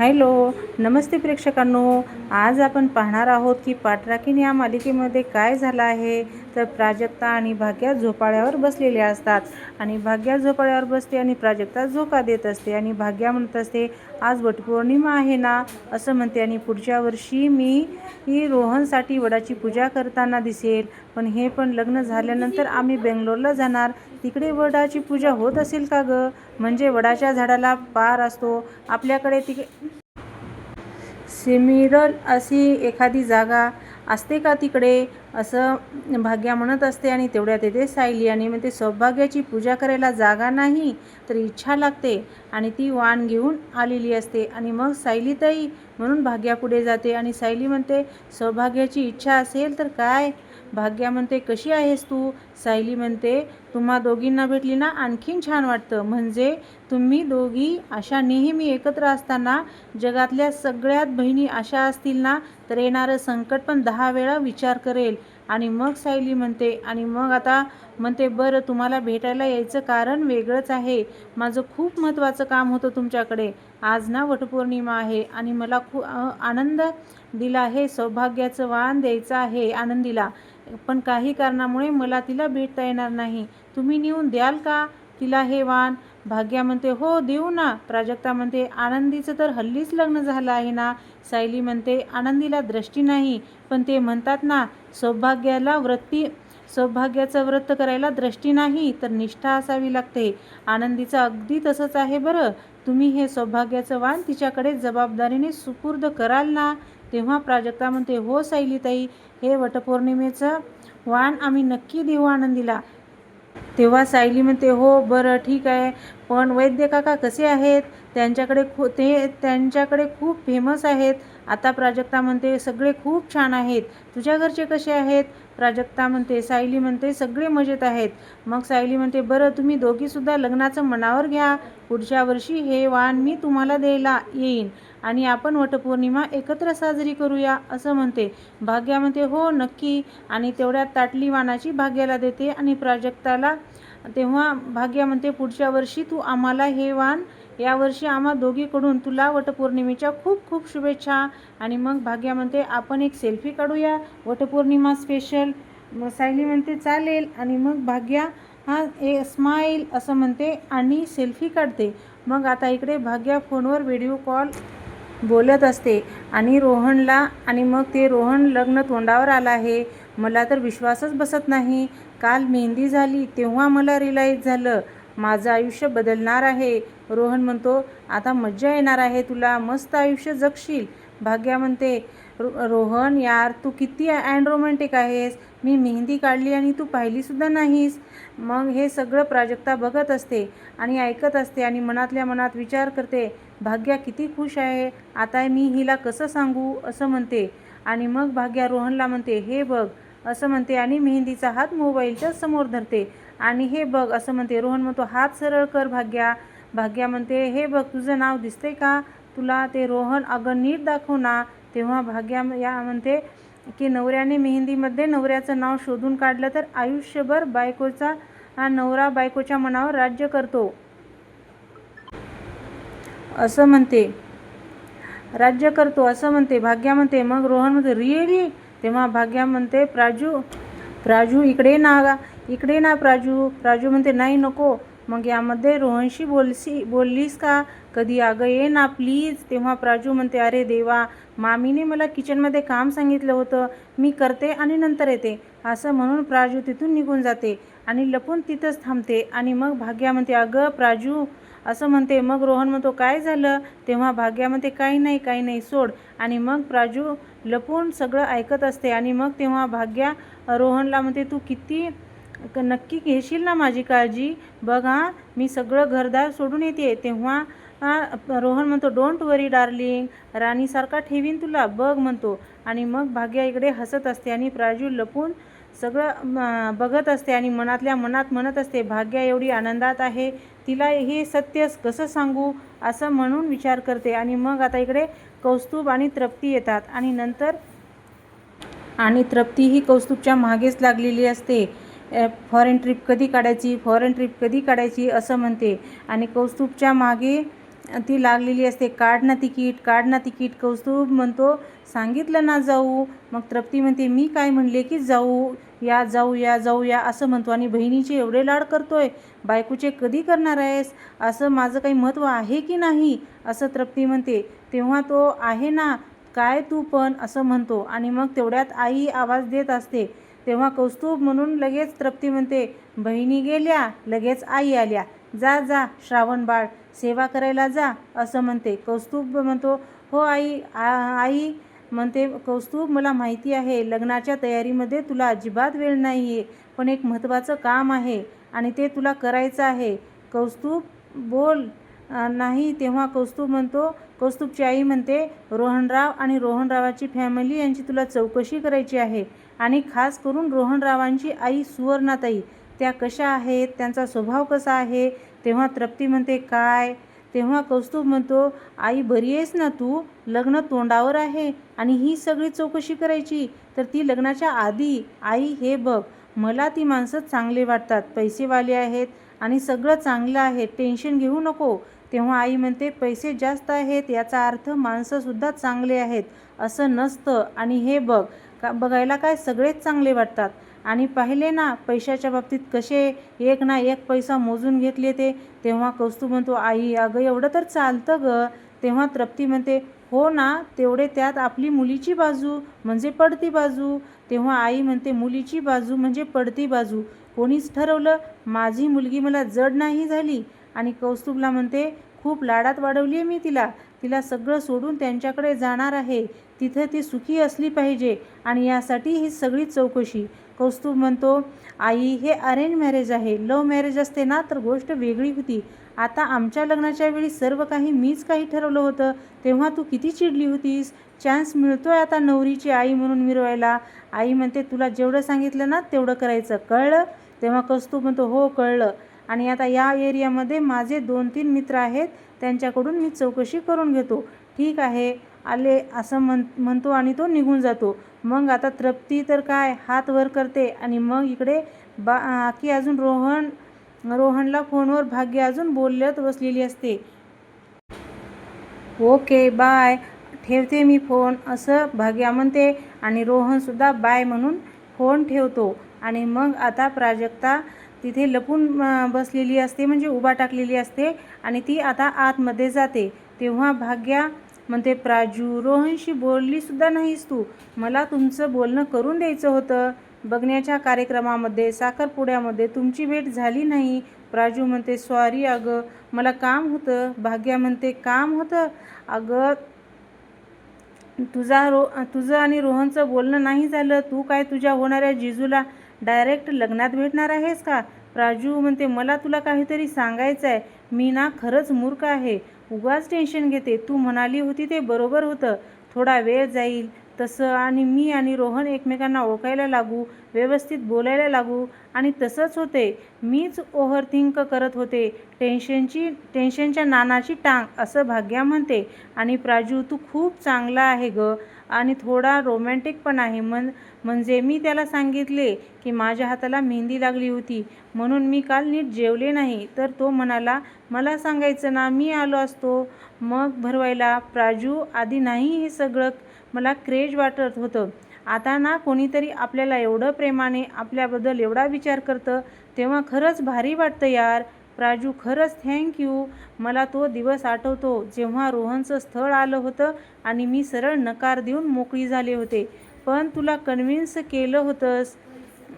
Hello, नमस्ते प्रेक्षकांनो. आज आपण पाहणार आहोत की पाठराखीण या मालिकेमध्ये काय झालं आहे. तर प्राजक्ता आणि भाग्या झोपाळ्यावर बसलेल्या असतात आणि भाग्या झोपाळ्यावर बसते आणि प्राजक्ता झोका देत असते आणि भाग्या म्हणत असते, आज वटपौर्णिमा आहे ना, असं म्हणते आणि पुढच्या वर्षी मी रोहनसाठी वडाची पूजा करताना दिसेल. पण लग्न झाल्यानंतर आम्ही बेंगलोरला जाणार, तिकडे वडाची पूजा होत असेल का गं? म्हणजे वडाच्या झाडाला पार असतो आपल्याकडे, सिमिरल अशी एखादी जागा असते का तिकडे, असं भाग्या म्हणत असते. आणि तेवढ्यात येते सायली आणि म्हणते, सौभाग्याची पूजा करायला जागा नाही तर इच्छा लागते. आणि ती वाण घेऊन आलेली असते आणि मग सायली ताई म्हणून भाग्या पुढे जाते आणि सायली म्हणते, सौभाग्याची इच्छा असेल तर काय? भाग्या म्हणते, कशी आहेस तू? सायली म्हणते, तुम्हा दोघींना भेटली ना आणखीन छान वाटतं. म्हणजे तुम्ही दोघी अशा नेहमी एकत्र असताना जगातल्या सगळ्यात बहिणी अशा असतील ना, तर येणारं संकट पण 10 वेळा विचार करेल. आणि मग सायली म्हणते, आणि मग आता म्हणते, बरं तुम्हाला भेटायला यायचं कारण वेगळंच आहे. माझं खूप महत्त्वाचं काम होतं तुमच्याकडे. आज ना वटपौर्णिमा आहे आणि मला खूप आनंद दिला, हे सौभाग्याचं वाण द्यायचं आहे आनंदीला. पण काही कारणामुळे मला तिला भेटता येणार नाही. तुम्ही नेऊन द्याल का तिला हे वाण? भाग्या म्हणते, हो देऊ ना. प्राजक्ता म्हणते, आनंदीचं तर हल्लीच लग्न झालं आहे ना. सायली म्हणते, आनंदीला दृष्टी नाही, पण ते म्हणतात ना, सौभाग्याचं व्रत करायला दृष्टी नाही तर निष्ठा असावी लागते. आनंदीचं अगदी तसंच आहे बरं. तुम्ही हे सौभाग्याचं वाण तिच्याकडे जबाबदारीने सुपूर्द कराल ना? तेव्हा प्राजक्ता म्हणते, हो सायलीताई, हे वटपौर्णिमेचं वाण आम्ही नक्की देऊ आनंदीला. तेव्हा सायली म्हणते, हो बरं ठीक आहे, पण वैद्य काका कसे आहेत? त्यांच्याकडे खूप फेमस आहेत. आता प्राजक्ता म्हणते, सगळे खूप छान आहेत. तुझ्या घरचे कसे आहेत? प्राजक्ता म्हणते, सायली म्हणते, सगळे मजेत आहेत. मग सायली म्हणते, बरं तुम्ही दोघीसुद्धा लग्नाचं मनावर घ्या. पुढच्या वर्षी हे वाण मी तुम्हाला द्यायला येईन आणि आपण वटपौर्णिमा एकत्र साजरी करूया, असं म्हणते. भाग्या म्हणते, हो नक्की. आणि तेवढ्यात ताटली वाणाची भाग्याला देते आणि प्राजक्ताला. तेव्हा भाग्या म्हणते, पुढच्या वर्षी तू आम्हाला हे वाण, यावर्षी आम्हा दोघीकडून तुला वटपौर्णिमेच्या खूप खूप शुभेच्छा. आणि मग भाग्या म्हणते, आपण एक सेल्फी काढूया वटपौर्णिमा स्पेशल. सायली म्हणते, चालेल. आणि मग भाग्या स्माईल असं म्हणते आणि सेल्फी काढते. मग आता इकडे भाग्या फोनवर व्हिडिओ कॉल बोलत असते आणि रोहनला. आणि मग ते रोहन लग्न तोंडावर आलं आहे. मला तर विश्वासच बसत नाही. काल मेहंदी झाली तेव्हा मला रिअलाईज झालं, माझं आयुष्य बदलणार आहे. रोहन म्हणतो, आता मज्जा येणार आहे तुला, मस्त आयुष्य जगशील. भाग्या म्हणते, रोहन यार, तू किती रोमॅन्टिक आहेस. मी मेहंदी काढली आणि तू पाहिलीसुद्धा नाहीस. मग हे सगळं प्राजक्ता बघत असते आणि ऐकत असते आणि मनातल्या मनात विचार करते, भाग्या किती खुश आहे. आता मी हिला कसं सांगू, असं म्हणते. आणि मग भाग्या रोहनला म्हणते, हे बघ, असं म्हणते आणि मेहंदीचा हात मोबाईलच्या समोर धरते आणि हे बघ असं म्हणते. रोहन म्हणतो, हात सरळ कर भाग्या. भाग्या म्हणते, हे बघ, तुझं नाव दिसते का तुला ते? रोहन, अगं नीट दाखव ना. तेव्हा भाग्या म्हणते की नवऱ्याने मेहंदीमध्ये नवऱ्याचं नाव शोधून काढलं तर आयुष्यभर नवरा बायकोच्या मनावर राज्य करतो, असं म्हणते. भाग्या म्हणते. मग रोहन म्हणते, रिअली? तेव्हा भाग्या म्हणते, प्राजू इकडे ना प्राजू म्हणते, नाही नको. मग यामध्ये रोहनशी बोललीस का कधी? अगं ये ना प्लीज. तेव्हा प्राजू म्हणते, अरे देवा, मामीने मला किचनमध्ये काम सांगितलं होतं, मी करते आणि नंतर येते, असं म्हणून प्राजू तिथून निघून जाते आणि लपून तिथंच थांबते. आणि मग भाग्या म्हणते, अगं प्राजू, असं म्हणते. मग रोहन म्हणतो, काय झालं? तेव्हा भाग्या म्हणते, काही नाही सोड. आणि मग प्राजू लपून सगळं ऐकत असते. आणि मग तेव्हा भाग्या रोहनला म्हणते, तू नक्की घेशील ना माझी काळजी? बघ हां, मी सगळं घरदार सोडून येते. तेव्हा रोहन म्हणतो, डोंट वरी डार्लिंग, राणीसारखा ठेवीन तुला, बघ म्हणतो. आणि मग भाग्या इकडे हसत असते आणि प्राजू लपून सगळं बघत असते आणि मनातल्या मनात म्हणत असते, भाग्या एवढी आनंदात आहे, तिला हे सत्य कसं सांगू, असं म्हणून विचार करते. आणि मग आता इकडे कौस्तुभ आणि तृप्ती येतात आणि तृप्ती ही कौस्तुभच्या मागेच लागलेली असते. फॉरेन ट्रिप कधी काढायची असं म्हणते. आणि कौस्तुभच्या मागे ती लागलेली असते, काढ ना तिकीट, काढ ना तिकीट. कौस्तुभ म्हणतो सांगितलं ना जाऊ. मग तृप्ती म्हणते मी काय म्हणले की जाऊया असं म्हणतो आणि बहिणीचे एवढे लाड करतोय, बायकोचे कधी करणार आहेस, असं माझं काही महत्त्व आहे की नाही असं तृप्ती म्हणते. तेव्हा तो आहे ना, काय तू पण असं म्हणतो आणि मग तेवढ्यात आई आवाज देत असते. तेव्हा कौस्तुभ म्हणून लगेच तृप्ती म्हणते बहिणी गेल्या लगेच आई आल्या, जा जा श्रावण बाळ सेवा करायला जा असं म्हणते. कौस्तुभ म्हणतो हो आई. आई म्हणते कौस्तुभ मला माहिती आहे लग्नाच्या तयारीमध्ये तुला अजिबात वेळ नाही आहे, पण एक महत्त्वाचं काम आहे आणि ते तुला करायचं आहे. कौस्तुभ बोल. नाही. तेव्हा कौस्तुभ म्हणतो, कौस्तुभची आई म्हणते रोहनराव आणि रोहनरावाची फॅमिली यांची तुला चौकशी करायची आहे आणि खास करून रोहनरावांची आई सुवर्णाताई, त्या कशा आहेत, त्यांचा स्वभाव कसा आहे. तेव्हा तृप्ती म्हणते काय. तेव्हा कौस्तुभ म्हणतो आई बरी आहेस ना तू, लग्न तोंडावर आहे आणि ही सगळी चौकशी करायची तर ती लग्नाच्या आधी. आई हे बघ मला ती माणसं चांगले वाटतात, पैसेवाले आहेत आणि सगळं चांगलं आहे, टेन्शन घेऊ नको. तेव्हा आई म्हणते पैसे जास्त आहेत याचा अर्थ माणसंसुद्धा चांगले आहेत असं नसतं आणि हे बघ बघायला काय सगळेच चांगले वाटतात आणि पाहिले ना पैशाच्या बाबतीत कसे एक ना एक पैसा मोजून घेतले ते. तेव्हा कौस्तुभ म्हणतो आई अगं एवढं तर चालतं गं. तेव्हा तृप्ती म्हणते हो ना, तेवढे त्यात आपली मुलीची बाजू म्हणजे पडती बाजू. तेव्हा आई म्हणते मुलीची बाजू म्हणजे पडती बाजू कोणीच ठरवलं, माझी मुलगी मला जड नाही झाली. आणि कौस्तुभला म्हणते खूप लाडात वाढवली आहे मी तिला सगळं सोडून त्यांच्याकडे जाणार आहे, तिथं ती सुखी असली पाहिजे आणि यासाठी ही सगळी चौकशी. कौस्तुभ म्हणतो आई हे अरेंज मॅरेज आहे, लव्ह मॅरेज असते ना तर गोष्ट वेगळी होती. आता आमच्या लग्नाच्या वेळी सर्व काही मीच काही ठरवलं होतं, तेव्हा तू किती चिडली होतीस. चान्स मिळतोय आता नवरीची आई म्हणून मिरवायला. आई म्हणते तुला जेवढं सांगितलं ना तेवढं करायचं, कळलं. तेव्हा कौस्तुभ म्हणतो हो कळलं आणि आता या एरियामध्ये माझे 2-3 मित्र आहेत, त्यांच्याकडून मी चौकशी करून घेतो. ठीक आहे आले असं म्हणतो आणि तो निघून जातो. मग आता तृप्ती तर काय हात वर करते आणि मग इकडे की अजून रोहनला फोनवर भाग्य अजून बोलत बसलेली असते. ओके बाय, ठेवते मी फोन असं भाग्या म्हणते आणि रोहनसुद्धा बाय म्हणून फोन ठेवतो. आणि मग आता प्राजक्ता तिथे लपून बसलेली असते म्हणजे उभा टाकलेली असते आणि ती आता आतमध्ये जाते. तेव्हा भाग्या म्हणते प्राजू रोहनशी बोललीसुद्धा नाहीस तू, मला तुमचं बोलणं करून द्यायचं होतं. बघण्याच्या कार्यक्रमामध्ये साखरपुड्यामध्ये तुमची भेट झाली नाही. प्राजू म्हणते सॉरी अगं मला काम होतं. भाग्या म्हणते काम होतं अगं, तुझं आणि रोहनचं बोलणं नाही झालं, तू काय तुझ्या होणाऱ्या जिजूला डायरेक्ट लग्नात भेटणार आहेस का. प्राजू म्हणते मला तुला काहीतरी सांगायचं आहे, मी ना खरंच मूर्ख आहे, उगाच टेन्शन घेते. तू म्हणाली होती ते बरोबर होतं, थोडा वेळ जाईल तसं आणि मी आणि रोहन एकमेकांना ओळखायला लागू, व्यवस्थित बोलायला लागू आणि तसंच होते. मीच ओव्हरथिंक करत होते, टेन्शनच्या नानाची टांग असं भाग्या म्हणते. आणि प्राजू तू खूप चांगला आहे गं आणि थोडा रोमॅन्टिक पण आहे. म्हणजे मी त्याला सांगितले की माझ्या हाताला मेहंदी लागली होती म्हणून मी काल नीट जेवले नाही, तर तो म्हणाला मला सांगायचं ना मी आलो असतो मग भरवायला. प्राजू आधी नाही हे सगळं मला क्रेज वाटत होतं, आता ना कोणीतरी आपल्याला एवढं प्रेमाने आपल्याबद्दल एवढा विचार करतं तेव्हा खरंच भारी वाटतं यार. प्राजू खरंच थँक्यू. मला तो दिवस आठवतो जेव्हा रोहनचं स्थळ आलं होतं आणि मी सरळ नकार देऊन मोकळी झाले होते, पण तुला कन्व्हिन्स केलं होतंस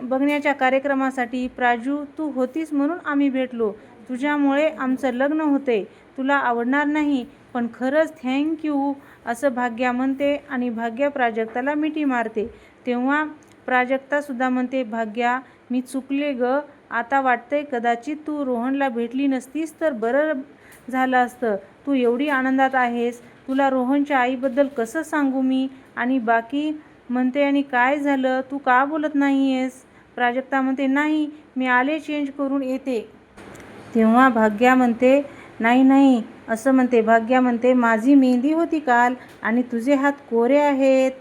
बघण्याच्या कार्यक्रमासाठी. प्राजू तू होतीस म्हणून आम्ही भेटलो, तुझ्यामुळे आमचं लग्न होते, तुला आवडणार नाही पण खरंच थँक्यू असं भाग्या म्हणते आणि भाग्या प्राजक्ताला मिठी मारते. तेव्हा प्राजक्तासुद्धा म्हणते भाग्या मी चुकले गं, आता वाटतंय कदाचित तू रोहनला भेटली नसतीस तर बरं झालं असतं. तू एवढी आनंदात आहेस, तुला रोहनच्या आईबद्दल कसं सांगू मी. आणि बाकी म्हणते आणि काय झालं तू का बोलत नाही आहेस. प्राजक्ता म्हणते नाही मी आले चेंज करून येते. तेव्हा भाग्या म्हणते नाही असं म्हणते. भाग्या म्हणते माझी मेहंदी होती काल आणि तुझे हात कोरे आहेत,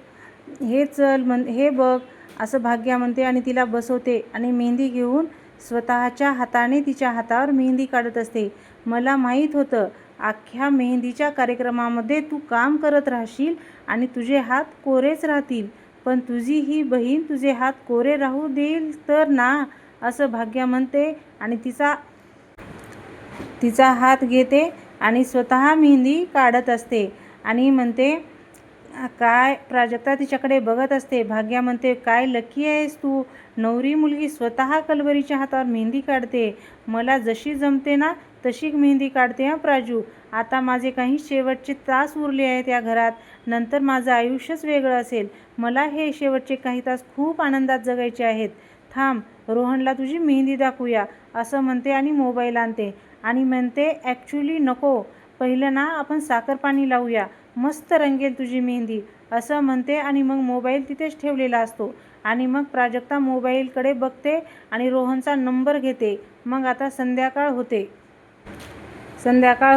हे चल हे बघ असं भाग्या म्हणते आणि तिला बसवते आणि मेहंदी घेऊन स्वतःच्या हाताने तिच्या हातावर मेहंदी काढत असते. मला माहीत होतं अख्ख्या मेहंदीच्या कार्यक्रमामध्ये तू काम करत राहशील आणि तुझे हात कोरेच राहतील, पण तुझी ही बहीण तुझे हात कोरे राहू देईल तर ना, असं भाग्या म्हणते. आणि तिचा हात घेते आणि स्वतः मेहंदी काढत असते आणि म्हणते, काय प्राजक्ता तिच्याकडे बघत असते. भाग्या म्हणते, काय लकी आहेस तू, नवरी मुलगी स्वतः कलवरीच्या हातावर मेहंदी काढते. मला जशी जमते ना तशी मेहंदी काढते हं प्राजू. आता माझे काही शेवटचे तास उरले आहेत या घरात, नंतर माझं आयुष्यच वेगळं असेल. मला हे शेवटचे काही तास खूप आनंदात जगायचे आहेत. थांब, रोहनला तुझी मेहंदी दाखवूया, असं म्हणते आणि मोबाईल आणते आणि म्हणते, ॲक्च्युली नको, पहिलं ना आपण साखरपाणी लावूया, मस्त रंगेल तुझी मेहंदी, असं म्हणते. आणि मग मोबाईल तिथेच ठेवलेला असतो आणि मग प्राजक्ता मोबाईलकडे बघते आणि रोहनचा नंबर घेते. मग आता संध्याकाळ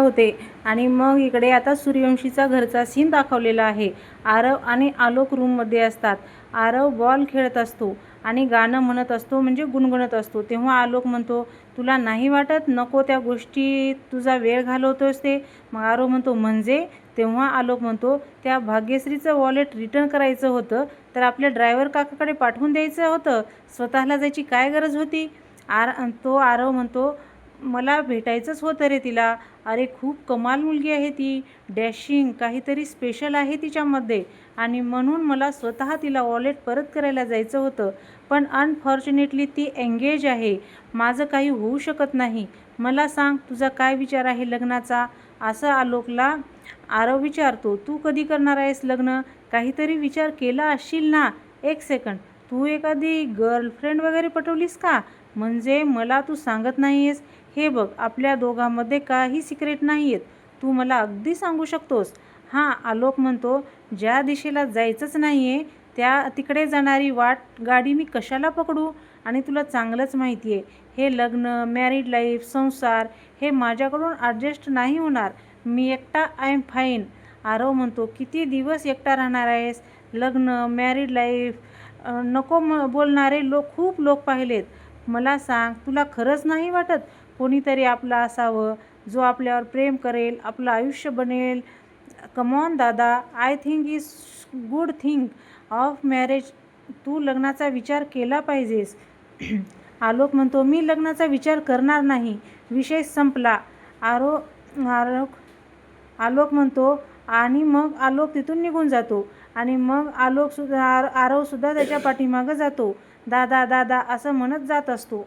होते आणि मग इकडे आता सूर्यवंशीचा घरचा सीन दाखवलेला आहे. आरव आणि आलोक रूममध्ये असतात. आरव बॉल खेळत असतो आणि गाणं म्हणत असतो, म्हणजे गुणगुणत असतो. तेव्हा आलोक म्हणतो, तुला नाही वाटत नको त्या गोष्टी तुझा वेळ घालवतोस ते? मग आरव म्हणतो, म्हणजे? तेव्हा आलोक म्हणतो, त्या भाग्यश्रीचं वॉलेट रिटर्न करायचं होतं तर आपल्या ड्रायव्हर काकाकडे पाठवून द्यायचं होतं, स्वतःला जायची काय गरज होती? आरव म्हणतो, मला भेटायचंच होतं रे तिला. अरे खूप कमाल मुलगी आहे ती, डॅशिंग, काहीतरी स्पेशल आहे तिच्यामध्ये, आणि म्हणून मला स्वतः तिला वॉलेट परत करायला जायचं होतं, पण अनफॉर्च्युनेटली ती एंगेज आहे. माझं काही होऊ शकत नाही. मला सांग, तुझा काय विचार आहे लग्नाचा, असं आलोकला आरव विचारतो. तू कधी करणार आहेस लग्न? काहीतरी विचार केला असशील ना? एक सेकंड, तू एखादी गर्लफ्रेंड वगैरे पटवलीस का? म्हणजे मला तू सांगत नाही आहेस? हे बघ, आपल्या दोघांमध्ये काही सिक्रेट नाही आहेत, तू मला अगदी सांगू शकतोस. हां, आलोक म्हणतो, ज्या दिशेला जायचंच नाही आहे तिकडे जाणारी गाडी मी कशाला पकडू? आणि तुला चांगलंच माहिती आहे, हे लग्न, मॅरिड लाईफ, संसार हे माझ्याकडून ॲडजस्ट नाही होणार. मी एकटा आय एम फाईन. आरव म्हणतो, किती दिवस एकटा राहणार आहेस? लग्न, मॅरिड लाईफ नको बोलणारे खूप लोक पाहिलेत. मला सांग, तुला खरंच नाही वाटत कोणीतरी आपलं असावं जो आपल्यावर प्रेम करेल, आपलं आयुष्य बनेल? कमॉन दादा, I think is good thing of marriage. तू लग्नाचा विचार केला पाहिजेस. आलोक म्हणतो, मी लग्नाचा विचार करणार नाही, विषय संपला. आलोक म्हणतो, आणि मग आलोक तिथून निघून जातो आणि मग आरवसुद्धा त्याच्या पाठीमागं जातो. दादा दादा असं म्हणत जात असतो.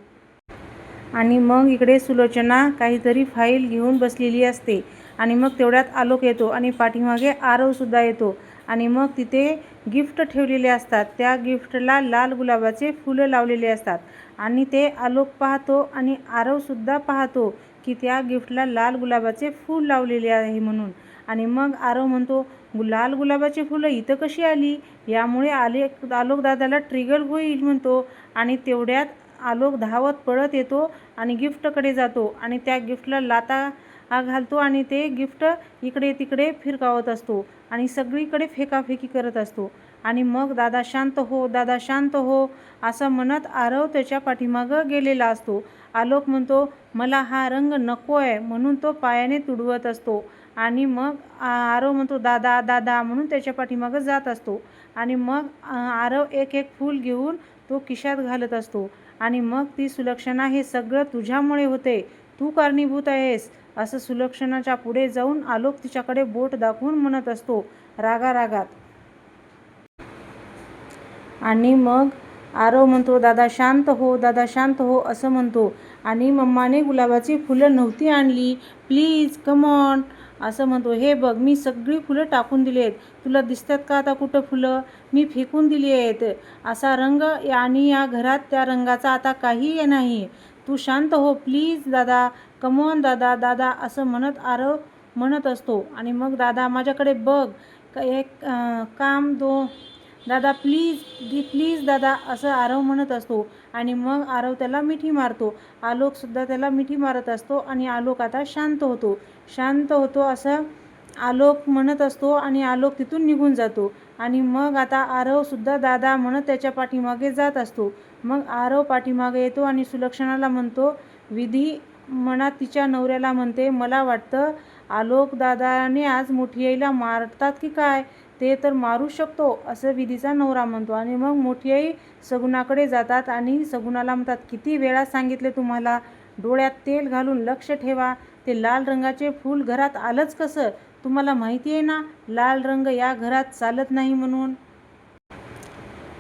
आणि मग इकडे सुलोचना काहीतरी फाईल घेऊन बसलेली असते आणि मग तेवढ्यात आलोक येतो आणि पाठीमागे आरवसुद्धा येतो आणि मग तिथे गिफ्ट ठेवलेले असतात. त्या गिफ्टला लाल गुलाबाचे फुलं लावलेले असतात आणि ते आलोक पाहतो आणि आरवसुद्धा पाहतो की त्या गिफ्टला लाल गुलाबाचे फूल लावलेले आहे म्हणून. आणि मग आरव म्हणतो, लाल गुलाबाची फुलं इथं कशी आली? यामुळे आलोक दादाला ट्रिगर होईल म्हणतो. आणि तेवढ्यात आलोक धावत पळत येतो आणि गिफ्टकडे जातो आणि त्या गिफ्टला लाथा घालतो आणि ते गिफ्ट इकडे तिकडे फिरकावत असतो आणि सगळीकडे फेकाफेकी करत असतो. आणि मग दादा शांत हो, दादा शांत हो, असं म्हणत आरव त्याच्या पाठीमागं गेलेला असतो. आलोक म्हणतो, मला हा रंग नको आहे, म्हणून तो पायाने तुडवत असतो. आणि मग आरव म्हणतो, दादा दादा म्हणून त्याच्या पाठीमागं जात असतो. आणि मग आरव एक एक फूल घेऊन तो खिशात घालत असतो. आणि मग ती सुलक्षणा, हे सगळं तुझ्यामुळे होते, तू कारणीभूत आहेस, असं सुलक्षणाच्या पुढे जाऊन आलोक तिच्याकडे बोट दाखवून म्हणत असतो रागारागात. आणि मग आरव म्हणतो, दादा शांत हो, दादा शांत हो, असं म्हणतो. आणि मम्माने गुलाबाची फुलं नव्हती आणली, प्लीज कम ऑन, असं म्हणतो. हे बघ, मी सगळी फुलं टाकून दिली आहेत, तुला दिसतात का आता कुठं फुलं? मी फेकून दिली आहेत. असा रंग आणि या घरात त्या रंगाचा आता काही नाही. तू शांत हो प्लीज दादा, कम ऑन दादा दादा, असं म्हणत आरव म्हणत असतो. आणि मग दादा माझ्याकडे बघ, एक काम दो दादा, प्लीज दादा, असं आरव म्हणत असतो. आणि मग आरव त्याला मिठी मारतो. आलोकसुद्धा त्याला मिठी मारत असतो आणि आलोक आता शांत होतो असं आलोक म्हणत असतो आणि आलोक तिथून निघून जातो. आणि मग आता आरवसुद्धा दादा म्हणत त्याच्या पाठीमागे जात असतो. मग आरव पाठीमागे येतो आणि सुलक्षणाला म्हणतो, विधी मनात तिच्या नवऱ्याला म्हणते, मला वाटतं आलोक दादाने आज मोठी आईला मारतात की काय, ते तर मारू शकतो असं विधीचा नवरा म्हणतो. आणि मग मोठी आई सगुणाकडे जातात आणि सगुणाला म्हणतात, किती वेळा सांगितले तुम्हाला, डोळ्यात तेल घालून लक्ष ठेवा, ते लाल रंगाचे फूल घरात आलंच कसं, तुम्हाला माहिती आहे ना लाल रंग या घरात चालत नाही म्हणून.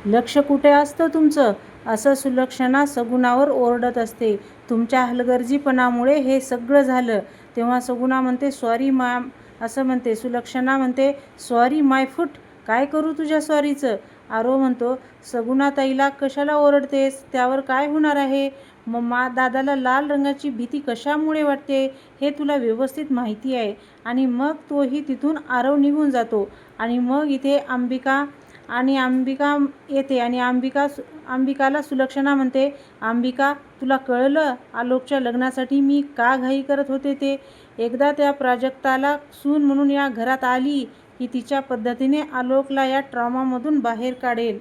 लक्ष कुठे असतं तुमचं, असं सुलक्षणा सगुणावर ओरडत असते. तुमच्या हलगर्जीपणामुळे हे सगळं झालं. तेव्हा सगुणा म्हणते, सॉरी मॅम असं म्हणते. सुलक्षणा म्हणते, सॉरी माय फूट, काय करू तुझ्या सॉरीचं. आरो म्हणतो, सगुणाताईला कशाला ओरडतेस, त्यावर काय होणार आहे. दादाला लाल रंगाची भीती कशामुळे वाटते हे तुला व्यवस्थित माहिती आहे. आणि मग तोही तिथून आरव निघून जातो. आणि मग इथे अंबिका येते आणि अंबिकाला सुलक्षणा म्हणते, अंबिका तुला कळलं आलोकच्या लग्नासाठी मी का घाई करत होते ते. एकदा त्या प्राजक्ताला सून म्हणून या घरात आली की तिच्या पद्धतीने आलोकला या ट्रॉमामधून बाहेर काढेल.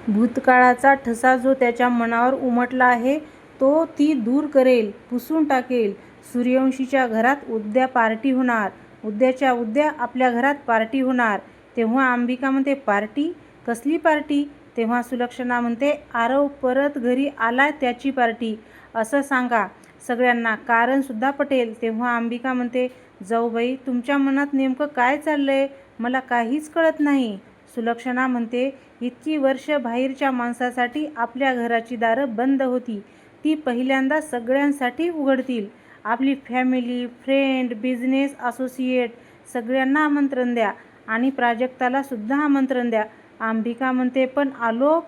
भूतकाळाचा ठसा जो त्याच्या मनावर उमटला आहे तो ती दूर करेल, पुसून टाकेल. सूर्यवंशीच्या घरात उद्या पार्टी होणार, उद्याच्या उद्या आपल्या घरात पार्टी होणार. तेव्हा अंबिका म्हणते, पार्टी, कसली पार्टी. तेव्हा सुलक्षणा म्हणते, आरव परत घरी आला त्याची पार्टी असं सांगा सगळ्यांना, कारणसुद्धा पटेल. तेव्हा अंबिका म्हणते, जाऊबाई तुमच्या मनात नेमकं काय चाललंय, मला काहीच कळत नाही. सुलक्षणा म्हणते, इतकी वर्ष बाहेरच्या माणसासाठी आपल्या घराची दारं बंद होती, ती पहिल्यांदा सगळ्यांसाठी उघडतील. आपली फॅमिली, फ्रेंड, बिझनेस असोसिएट सगळ्यांना आमंत्रण द्या आणि प्राजक्ताला सुद्धा आमंत्रण द्या. अंबिका म्हणते, पण आलोक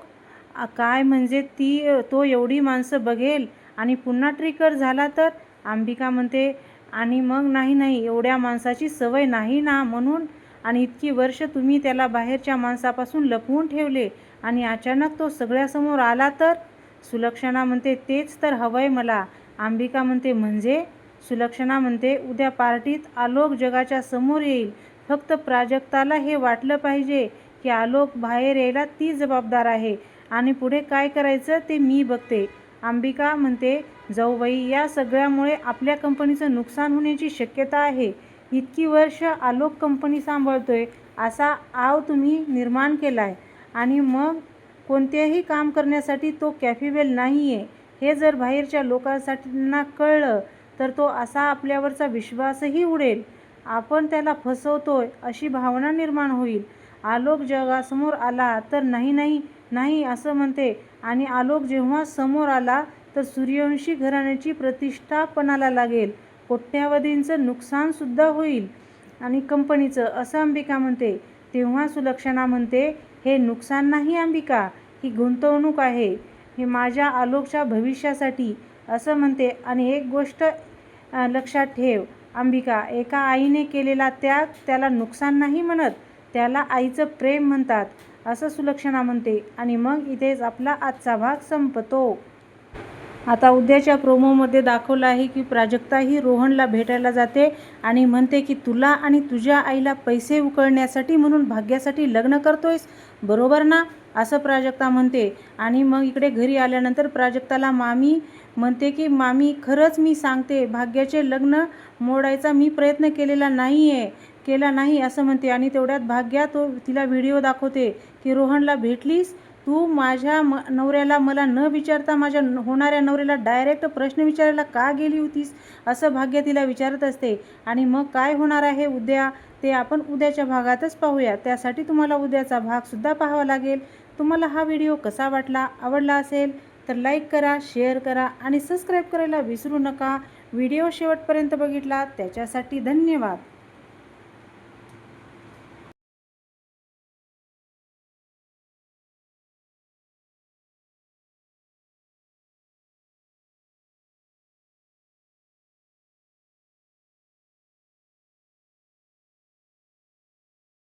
काय, म्हणजे तो एवढी माणसं बघेल आणि पुन्हा ट्रिगर झाला तर. अंबिका म्हणते, आणि मग नाही एवढ्या माणसाची सवय नाही ना म्हणून. आणि इतकी वर्ष तुम्ही त्याला बाहेरच्या माणसापासून लपवून ठेवले आणि अचानक तो सगळ्यासमोर आला तर. सुलक्षणा म्हणते, तेच तर हवंय मला. अंबिका म्हणते, म्हणजे. सुलक्षणा म्हणते, उद्या पार्टीत आलोक जगाच्या समोर येईल, फक्त प्राजक्ताला हे वाटलं पाहिजे की आलोक बाहेर यायला ती जबाबदार आहे आणि पुढे काय करायचं ते मी बघते. अंबिका म्हणते, जाऊबाई या सगळ्यामुळे आपल्या कंपनीचं नुकसान होण्याची शक्यता आहे. इतकी वर्ष आलोक कंपनी सांभाळतोय असा आव तुम्ही निर्माण केलाय आणि मग कोणतेही काम करण्यासाठी तो कॅपेबल नाही आहे हे जर बाहेरच्या लोकांना कळलं तर तो असा आपल्यावरचा विश्वासही उडेल, आपण त्याला फसवतोय अशी भावना निर्माण होईल. आलोक जगासमोर आला तर नाही असं म्हणते. आणि आलोक जेव्हा समोर आला तर सूर्यवंशी घराण्याची प्रतिष्ठा पणाला लागेल, कोट्यावधींचं नुकसानसुद्धा होईल आणि कंपनीचं, असं अंबिका म्हणते. तेव्हा सुलक्षणा म्हणते, हे नुकसान नाही अंबिका, ही गुंतवणूक आहे, हे माझ्या आलोकच्या भविष्यासाठी असं म्हणते. आणि एक गोष्ट लक्षात ठेव अंबिका, एका आईने केलेला त्याग त्याला नुकसान नाही म्हणत, त्याला आईचं प्रेम म्हणतात असं सुलक्षणा म्हणते. आणि मग इथेच आपला आजचा भाग संपतो. आता उद्याच्या प्रोमोमध्ये दाखवलं आहे की प्राजक्ता ही रोहनला भेटायला जाते आणि म्हणते की तुला आणि तुझ्या आईला पैसे उकळण्यासाठी म्हणून भाग्यासाठी लग्न करतोयस, बरोबर ना, असं प्राजक्ता म्हणते. आणि मग इकडे घरी आल्यानंतर प्राजक्ताला मामी म्हणते की मामी खरंच मी सांगते, भाग्याचे लग्न मोडायचा मी प्रयत्न केला नाही असं म्हणते. आणि तेवढ्यात भाग्या तिला व्हिडिओ दाखवते की रोहनला भेटलीस तू, माझ्या नवऱ्याला मला न विचारता माझ्या होणाऱ्या नवऱ्याला डायरेक्ट प्रश्न विचारायला का गेली होतीस असं भाग्य तिला विचारत असते. आणि मग काय होणार आहे उद्या ते आपण उद्याच्या भागातच पाहूया. त्यासाठी तुम्हाला उद्याचा भागसुद्धा पाहावा लागेल. तुम्हाला हा व्हिडिओ कसा वाटला, आवडला असेल तर लाईक करा, शेअर करा आणि सबस्क्राईब करायला विसरू नका. व्हिडिओ शेवटपर्यंत बघितला त्याच्यासाठी धन्यवाद.